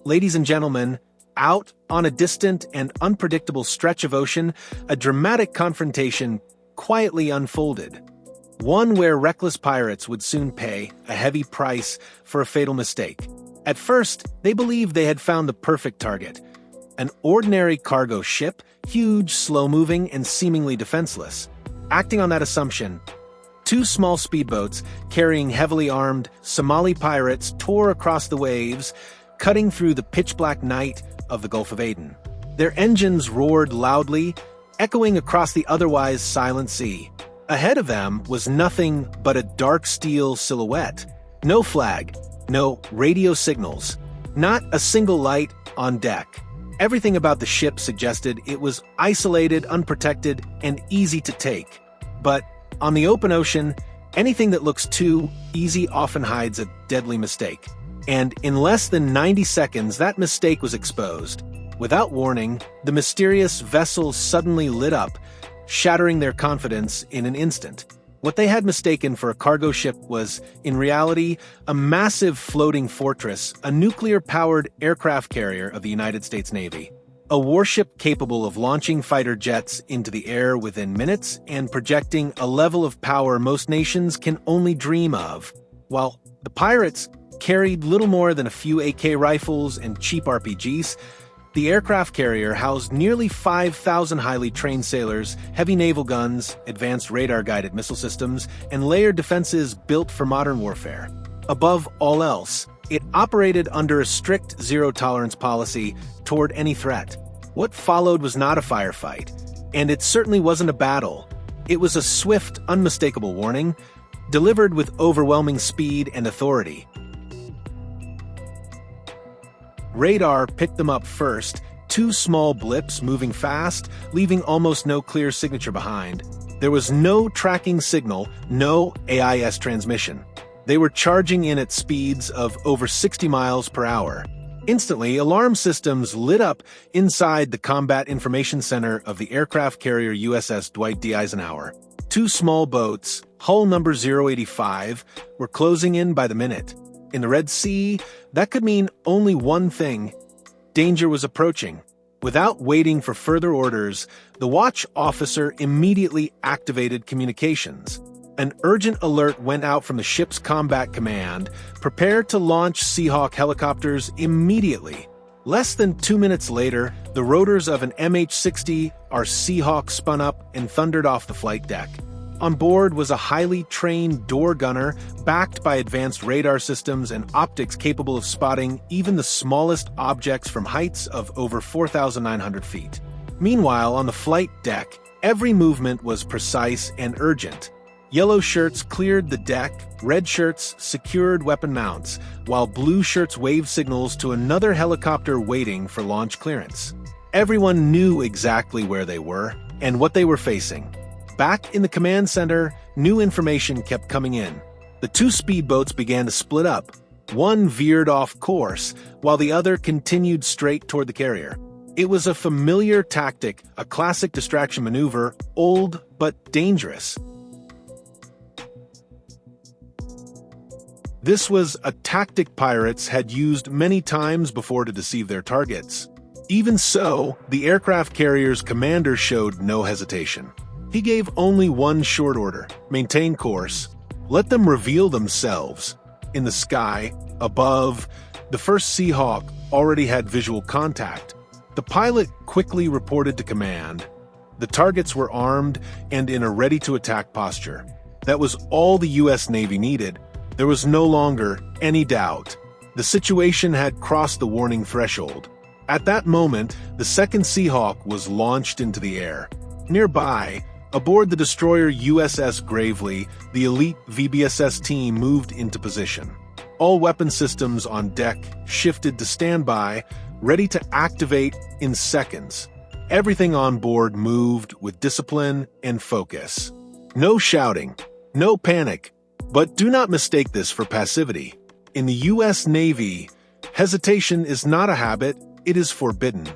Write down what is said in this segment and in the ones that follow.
Ladies and gentlemen, out on a distant and unpredictable stretch of ocean, a dramatic confrontation quietly unfolded. One where reckless pirates would soon pay a heavy price for a fatal mistake. At first, they believed they had found the perfect target. An ordinary cargo ship, huge, slow-moving, and seemingly defenseless. Acting on that assumption, two small speedboats carrying heavily armed Somali pirates tore across the waves, cutting through the pitch-black night of the Gulf of Aden. Their engines roared loudly, echoing across the otherwise silent sea. Ahead of them was nothing but a dark steel silhouette. No flag, no radio signals, not a single light on deck. Everything about the ship suggested it was isolated, unprotected, and easy to take. But on the open ocean, anything that looks too easy often hides a deadly mistake. And in less than 90 seconds, that mistake was exposed. Without warning, the mysterious vessel suddenly lit up, shattering their confidence in an instant. What they had mistaken for a cargo ship was, in reality, a massive floating fortress, a nuclear-powered aircraft carrier of the United States Navy. A warship capable of launching fighter jets into the air within minutes and projecting a level of power most nations can only dream of. While the pirates carried little more than a few AK rifles and cheap RPGs, the aircraft carrier housed nearly 5,000 highly trained sailors, heavy naval guns, advanced radar-guided missile systems, and layered defenses built for modern warfare. Above all else, it operated under a strict zero-tolerance policy toward any threat. What followed was not a firefight, and it certainly wasn't a battle. It was a swift, unmistakable warning, delivered with overwhelming speed and authority. Radar picked them up first, two small blips moving fast, leaving almost no clear signature behind. There was no tracking signal, no AIS transmission. They were charging in at speeds of over 60 miles per hour. Instantly, alarm systems lit up inside the Combat Information Center of the aircraft carrier USS Dwight D. Eisenhower. Two small boats, hull number 085, were closing in by the minute. In the Red Sea, that could mean only one thing: danger was approaching. Without waiting for further orders, the watch officer immediately activated communications. An urgent alert went out from the ship's combat command: prepare to launch Seahawk helicopters immediately. Less than 2 minutes later, the rotors of an MH-60R Seahawk spun up and thundered off the flight deck. On board was a highly trained door gunner, backed by advanced radar systems and optics capable of spotting even the smallest objects from heights of over 4,900 feet. Meanwhile, on the flight deck, every movement was precise and urgent. Yellow shirts cleared the deck, red shirts secured weapon mounts, while blue shirts waved signals to another helicopter waiting for launch clearance. Everyone knew exactly where they were and what they were facing. Back in the command center, new information kept coming in. The two speedboats began to split up. One veered off course, while the other continued straight toward the carrier. It was a familiar tactic, a classic distraction maneuver, old but dangerous. This was a tactic pirates had used many times before to deceive their targets. Even so, the aircraft carrier's commander showed no hesitation. He gave only one short order: maintain course. Let them reveal themselves. In the sky, above, the first Seahawk already had visual contact. The pilot quickly reported to command. The targets were armed and in a ready-to-attack posture. That was all the U.S. Navy needed. There was no longer any doubt. The situation had crossed the warning threshold. At that moment, the second Seahawk was launched into the air. Nearby, aboard the destroyer USS Gravely, the elite VBSS team moved into position. All weapon systems on deck shifted to standby, ready to activate in seconds. Everything on board moved with discipline and focus. No shouting, no panic, but do not mistake this for passivity. In the U.S. Navy, hesitation is not a habit, it is forbidden.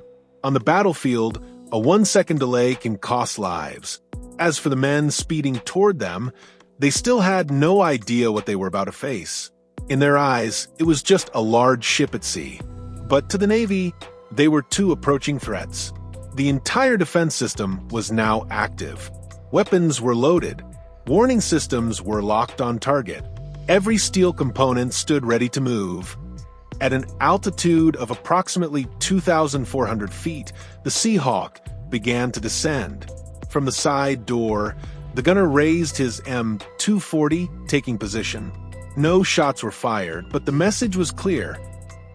On the battlefield, a 1-second delay can cost lives. As for the men speeding toward them, they still had no idea what they were about to face. In their eyes, it was just a large ship at sea. But to the Navy, they were two approaching threats. The entire defense system was now active. Weapons were loaded. Warning systems were locked on target. Every steel component stood ready to move. At an altitude of approximately 2,400 feet, the Seahawk began to descend. From the side door, the gunner raised his M240, taking position. No shots were fired, but the message was clear.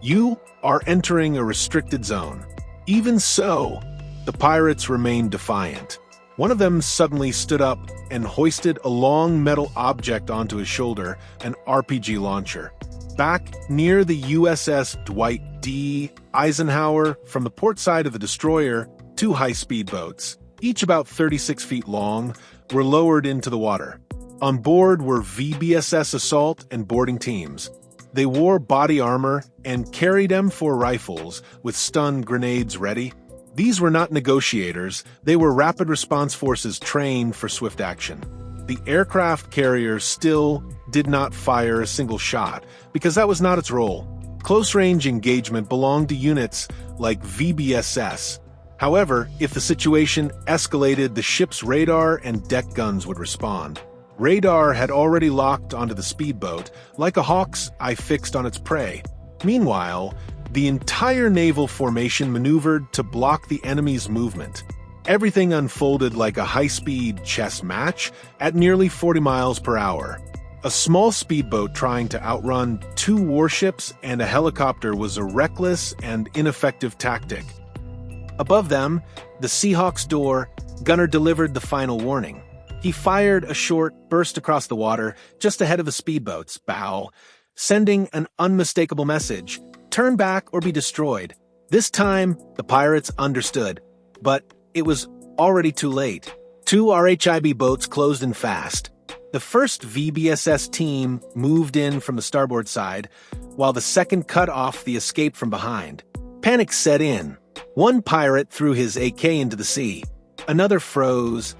You are entering a restricted zone. Even so, the pirates remained defiant. One of them suddenly stood up and hoisted a long metal object onto his shoulder, an RPG launcher. Back near the USS Dwight D. Eisenhower, from the port side of the destroyer, two high-speed boats, each about 36 feet long, were lowered into the water. On board were VBSS assault and boarding teams. They wore body armor and carried M4 rifles with stun grenades ready. These were not negotiators, they were rapid response forces trained for swift action. The aircraft carrier still did not fire a single shot, because that was not its role. Close-range engagement belonged to units like VBSS. However, if the situation escalated, the ship's radar and deck guns would respond. Radar had already locked onto the speedboat, like a hawk's eye fixed on its prey. Meanwhile, the entire naval formation maneuvered to block the enemy's movement. Everything unfolded like a high-speed chess match at nearly 40 miles per hour. A small speedboat trying to outrun two warships and a helicopter was a reckless and ineffective tactic. Above them, the Seahawk's door, gunner delivered the final warning. He fired a short burst across the water just ahead of the speedboat's bow, sending an unmistakable message: turn back or be destroyed. This time, the pirates understood, but it was already too late. Two RHIB boats closed in fast. The first VBSS team moved in from the starboard side, while the second cut off the escape from behind. Panic set in. One pirate threw his AK into the sea. Another froze,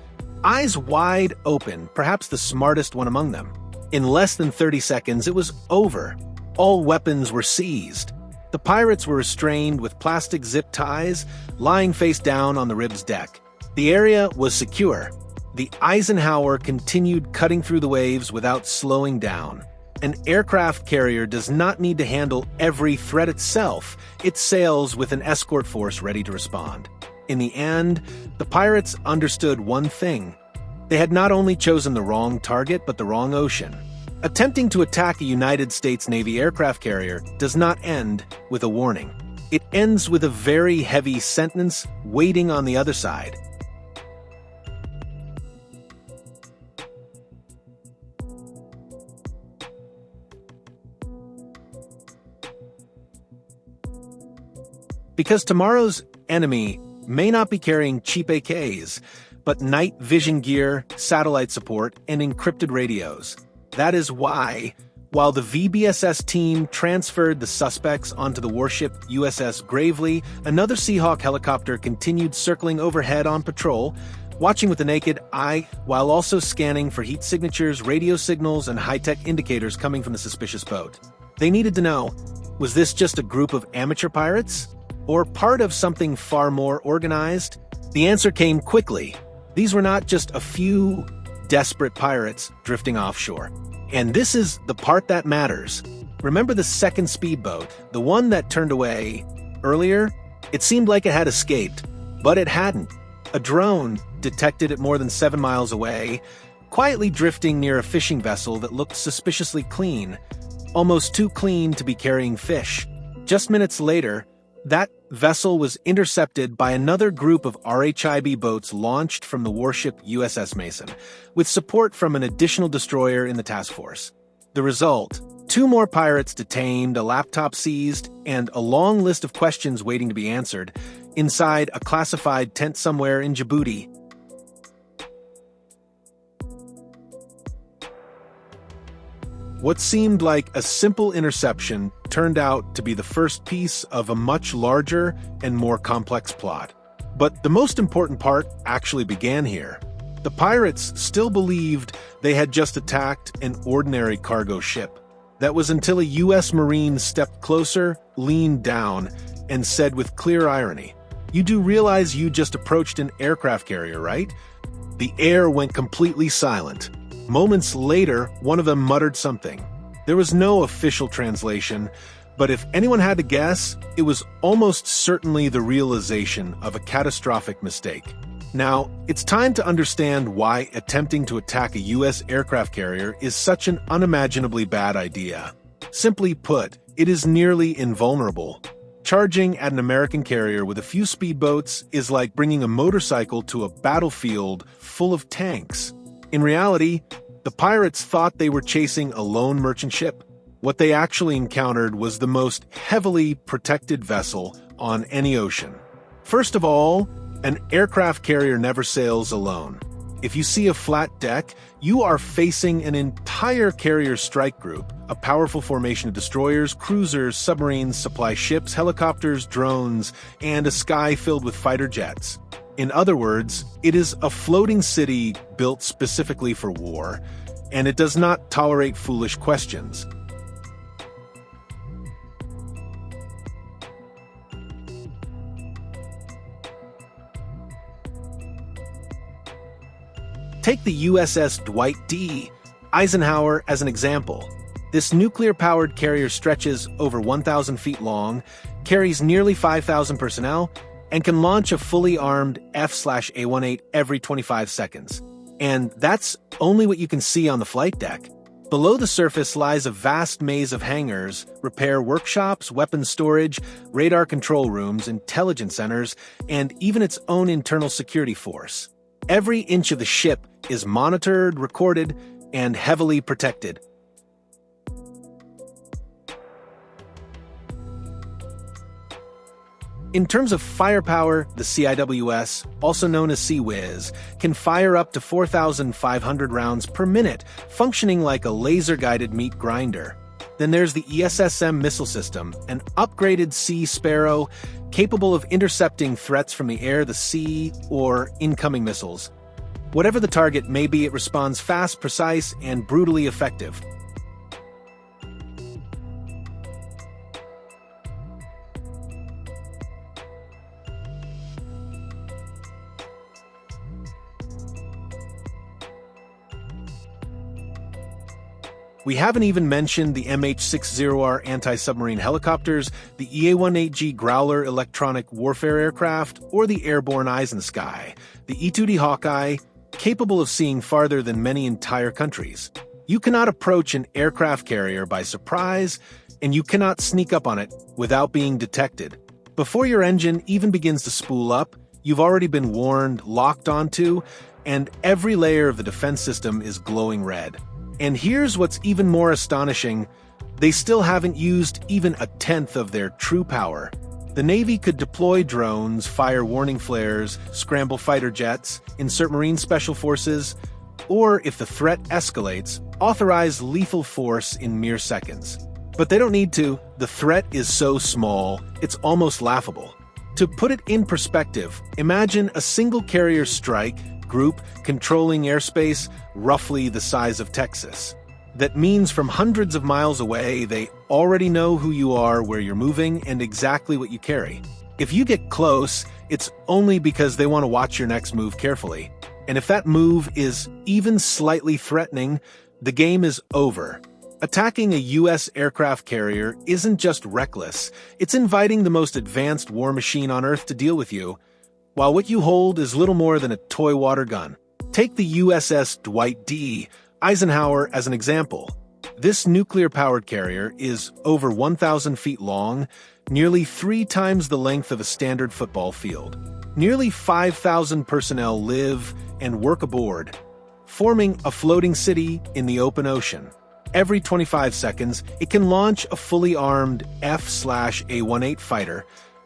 eyes wide open, perhaps the smartest one among them. In less than 30 seconds, it was over. All weapons were seized. The pirates were restrained with plastic zip ties, lying face down on the rib's deck. The area was secure. The Eisenhower continued cutting through the waves without slowing down. An aircraft carrier does not need to handle every threat itself. It sails with an escort force ready to respond. In the end, the pirates understood one thing. They had not only chosen the wrong target, but the wrong ocean. Attempting to attack a United States Navy aircraft carrier does not end with a warning. It ends with a very heavy sentence waiting on the other side. Because tomorrow's enemy may not be carrying cheap AKs, but night vision gear, satellite support, and encrypted radios. That is why, while the VBSS team transferred the suspects onto the warship USS Gravely, another Seahawk helicopter continued circling overhead on patrol, watching with the naked eye while also scanning for heat signatures, radio signals, and high-tech indicators coming from the suspicious boat. They needed to know, was this just a group of amateur pirates? Or part of something far more organized? The answer came quickly. These were not just a few desperate pirates drifting offshore. And this is the part that matters. Remember the second speedboat, the one that turned away earlier? It seemed like it had escaped, but it hadn't. A drone detected it more than 7 miles away, quietly drifting near a fishing vessel that looked suspiciously clean, almost too clean to be carrying fish. Just minutes later, that vessel was intercepted by another group of RHIB boats launched from the warship USS Mason, with support from an additional destroyer in the task force. The result: 2 more pirates detained, a laptop seized, and a long list of questions waiting to be answered inside a classified tent somewhere in Djibouti. What seemed like a simple interception turned out to be the first piece of a much larger and more complex plot. But the most important part actually began here. The pirates still believed they had just attacked an ordinary cargo ship. That was until a U.S. Marine stepped closer, leaned down, and said with clear irony, "You do realize you just approached an aircraft carrier, right?" The air went completely silent. Moments later, one of them muttered something. There was no official translation, but if anyone had to guess, it was almost certainly the realization of a catastrophic mistake. Now, it's time to understand why attempting to attack a U.S. aircraft carrier is such an unimaginably bad idea. Simply put, it is nearly invulnerable. Charging at an American carrier with a few speedboats is like bringing a motorcycle to a battlefield full of tanks. In reality, the pirates thought they were chasing a lone merchant ship. What they actually encountered was the most heavily protected vessel on any ocean. First of all, an aircraft carrier never sails alone. If you see a flat deck, you are facing an entire carrier strike group, a powerful formation of destroyers, cruisers, submarines, supply ships, helicopters, drones, and a sky filled with fighter jets. In other words, it is a floating city built specifically for war, and it does not tolerate foolish questions. Take the USS Dwight D. Eisenhower as an example. This nuclear-powered carrier stretches over 1,000 feet long, carries nearly 5,000 personnel, and can launch a fully armed F/A-18 every 25 seconds. And that's only what you can see on the flight deck. Below the surface lies a vast maze of hangars, repair workshops, weapons storage, radar control rooms, intelligence centers, and even its own internal security force. Every inch of the ship is monitored, recorded, and heavily protected. In terms of firepower, the CIWS, also known as Sea Whiz, can fire up to 4,500 rounds per minute, functioning like a laser-guided meat grinder. Then there's the ESSM missile system, an upgraded Sea Sparrow, capable of intercepting threats from the air, the sea, or incoming missiles. Whatever the target may be, it responds fast, precise, and brutally effective. We haven't even mentioned the MH-60R anti-submarine helicopters, the EA-18G Growler electronic warfare aircraft, or the airborne eyes in the sky, the E-2D Hawkeye, capable of seeing farther than many entire countries. You cannot approach an aircraft carrier by surprise, and you cannot sneak up on it without being detected. Before your engine even begins to spool up, you've already been warned, locked onto, and every layer of the defense system is glowing red. And here's what's even more astonishing. They still haven't used even a tenth of their true power. The Navy could deploy drones, fire warning flares, scramble fighter jets, insert Marine Special Forces, or if the threat escalates, authorize lethal force in mere seconds. But they don't need to. The threat is so small, it's almost laughable. To put it in perspective, imagine a single carrier strike group controlling airspace roughly the size of Texas. That means from hundreds of miles away, they already know who you are, where you're moving, and exactly what you carry. If you get close, it's only because they want to watch your next move carefully. And if that move is even slightly threatening, the game is over. Attacking a U.S. aircraft carrier isn't just reckless, it's inviting the most advanced war machine on Earth to deal with you, while what you hold is little more than a toy water gun. Take the USS Dwight D. Eisenhower as an example. This nuclear-powered carrier is over 1,000 feet long, nearly 3 times the length of a standard football field. Nearly 5,000 personnel live and work aboard, forming a floating city in the open ocean. Every 25 seconds, it can launch a fully armed F/A-18 fighter,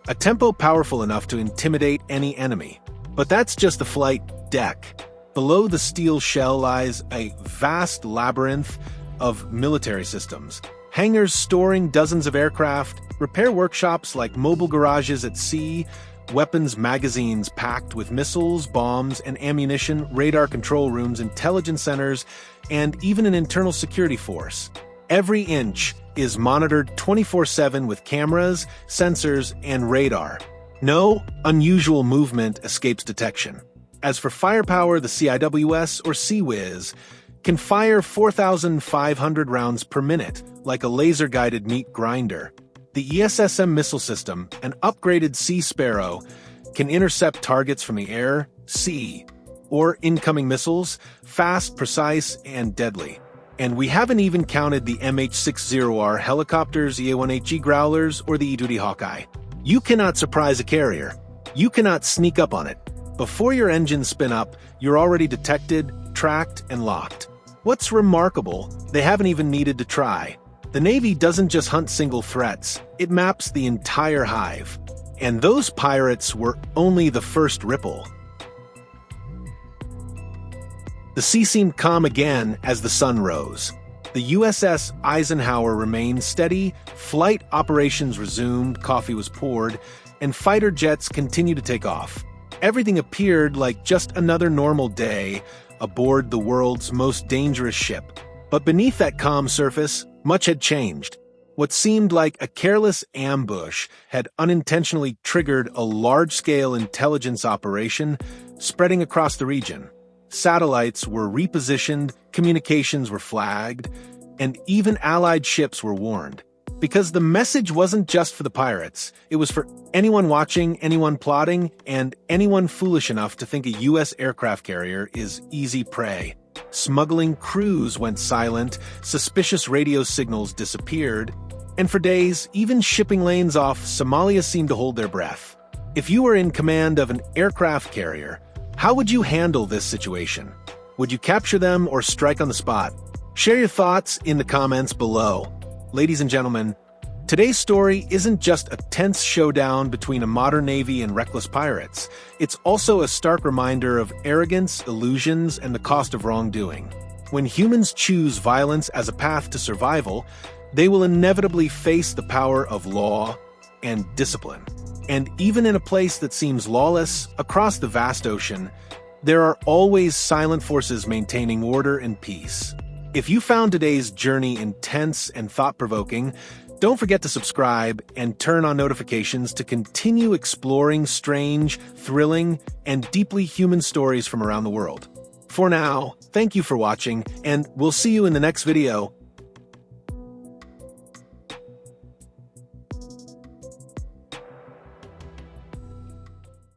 a tempo powerful enough to intimidate any enemy. But that's just the flight deck. Below the steel shell lies a vast labyrinth of military systems. Hangars storing dozens of aircraft, repair workshops like mobile garages at sea, weapons magazines packed with missiles, bombs, and ammunition, radar control rooms, intelligence centers, and even an internal security force. Every inch is monitored 24/7 with cameras, sensors, and radar. No unusual movement escapes detection. As for firepower, the CIWS or CIWS can fire 4,500 rounds per minute, like a laser-guided meat grinder. The ESSM missile system, an upgraded Sea Sparrow, can intercept targets from the air, sea, or incoming missiles, fast, precise, and deadly. And we haven't even counted the MH-60R helicopters, EA-1HG Growlers, or the E-2D Hawkeye. You cannot surprise a carrier. You cannot sneak up on it. Before your engines spin up, you're already detected, tracked, and locked. What's remarkable, they haven't even needed to try. The Navy doesn't just hunt single threats, it maps the entire hive. And those pirates were only the first ripple. The sea seemed calm again as the sun rose. The USS Eisenhower remained steady, flight operations resumed, coffee was poured, and fighter jets continued to take off. Everything appeared like just another normal day aboard the world's most dangerous ship. But beneath that calm surface, much had changed. What seemed like a careless ambush had unintentionally triggered a large-scale intelligence operation spreading across the region. Satellites were repositioned, communications were flagged, and even Allied ships were warned. Because the message wasn't just for the pirates, it was for anyone watching, anyone plotting, and anyone foolish enough to think a U.S. aircraft carrier is easy prey. Smuggling crews went silent, suspicious radio signals disappeared, and for days, even shipping lanes off Somalia seemed to hold their breath. If you were in command of an aircraft carrier, how would you handle this situation? Would you capture them or strike on the spot? Share your thoughts in the comments below. Ladies and gentlemen, today's story isn't just a tense showdown between a modern navy and reckless pirates. It's also a stark reminder of arrogance, illusions, and the cost of wrongdoing. When humans choose violence as a path to survival, they will inevitably face the power of law and discipline. And even in a place that seems lawless, across the vast ocean, there are always silent forces maintaining order and peace. If you found today's journey intense and thought-provoking, don't forget to subscribe and turn on notifications to continue exploring strange, thrilling, and deeply human stories from around the world. For now, thank you for watching, and we'll see you in the next video.